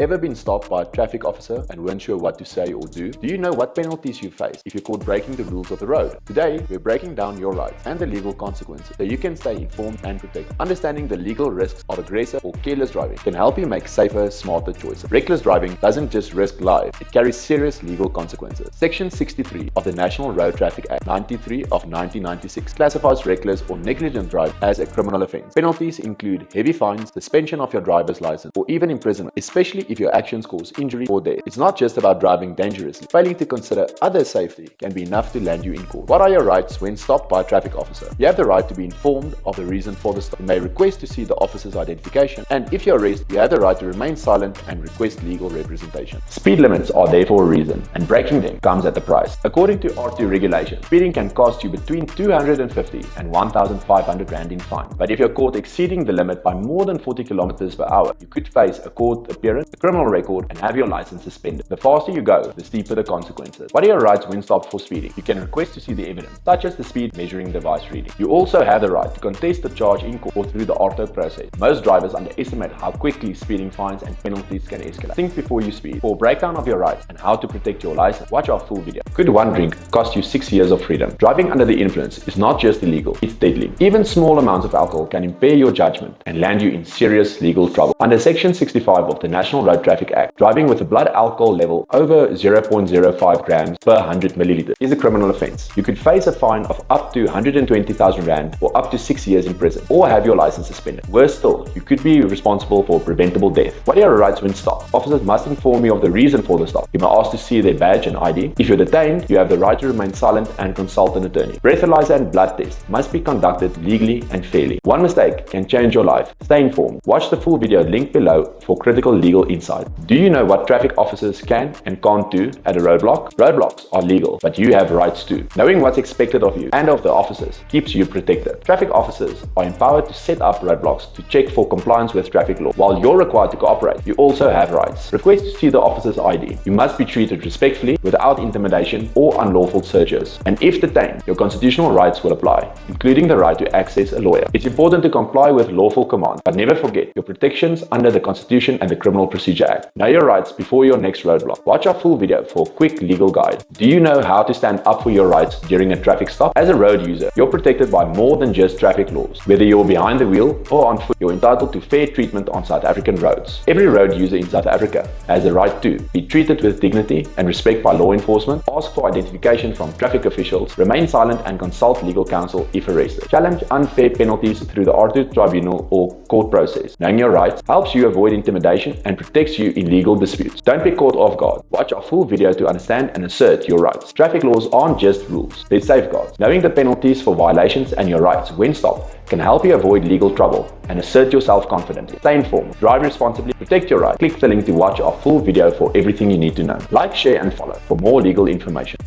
Ever been stopped by a traffic officer and weren't sure what to say or do? Do you know what penalties you face if you're caught breaking the rules of the road? Today, we're breaking down your rights and the legal consequences so you can stay informed and protected. Understanding the legal risks of aggressive or careless driving can help you make safer, smarter choices. Reckless driving doesn't just risk life, it carries serious legal consequences. Section 63 of the National Road Traffic Act 93 of 1996 classifies reckless or negligent driving as a criminal offense. Penalties include heavy fines, suspension of your driver's license, or even imprisonment, especially if your actions cause injury or death. It's not just about driving dangerously. Failing to consider other safety can be enough to land you in court. What are your rights when stopped by a traffic officer? You have the right to be informed of the reason for the stop. You may request to see the officer's identification, and if you're arrested, you have the right to remain silent and request legal representation. Speed limits are there for a reason, and breaking them comes at a price. According to R2 regulations, speeding can cost you between 250 and 1,500 Rand in fine. But if you're caught exceeding the limit by more than 40 kilometers per hour, you could face a court appearance, a criminal record, and have your license suspended. The faster you go, the steeper the consequences. What are your rights when stopped for speeding? You can request to see the evidence, such as the speed measuring device reading. You also have the right to contest the charge in court or through the RTO process. Most drivers underestimate how quickly speeding fines and penalties can escalate. Think before you speed. For a breakdown of your rights and how to protect your license, watch our full video. Could one drink cost you 6 years of freedom? Driving under the influence is not just illegal, it's deadly. Even small amounts of alcohol can impair your judgment and land you in serious legal trouble. Under Section 65 of the National Road Traffic Act, driving with a blood alcohol level over 0.05 grams per 100 milliliters is a criminal offense. You could face a fine of up to 120,000 Rand or up to 6 years in prison, or have your license suspended. Worse still, you could be responsible for preventable death. What are your rights when stopped? Officers must inform you of the reason for the stop. You may ask to see their badge and ID. If you're detained, you have the right to remain silent and consult an attorney. Breathalyzer and blood tests must be conducted legally and fairly. One mistake can change your life. Stay informed. Watch the full video linked below for critical legal insight. Do you know what traffic officers can and can't do at a roadblock? Roadblocks are legal, but you have rights too. Knowing what's expected of you and of the officers keeps you protected. Traffic officers are empowered to set up roadblocks to check for compliance with traffic law. While you're required to cooperate, you also have rights. Request to see the officer's ID. You must be treated respectfully without intimidation or unlawful searches. And if detained, your constitutional rights will apply, including the right to access a lawyer. It's important to comply with lawful commands, but never forget your protections under the Constitution and the Criminal Procedure Act. Know your rights before your next roadblock. Watch our full video for a quick legal guide. Do you know how to stand up for your rights during a traffic stop? As a road user, you're protected by more than just traffic laws. Whether you're behind the wheel or on foot, you're entitled to fair treatment on South African roads. Every road user in South Africa has the right to be treated with dignity and respect by law enforcement, ask for identification from traffic officials, remain silent and consult legal counsel if arrested. Challenge unfair penalties through the RTO tribunal or court process. Knowing your rights helps you avoid intimidation and protects you in legal disputes. Don't be caught off guard. Watch our full video to understand and assert your rights. Traffic laws aren't just rules, they're safeguards. Knowing the penalties for violations and your rights when stopped can help you avoid legal trouble and assert yourself confidently. Stay informed, drive responsibly, protect your rights. Click the link to watch our full video for everything you need to know. Like, share and follow for more legal information.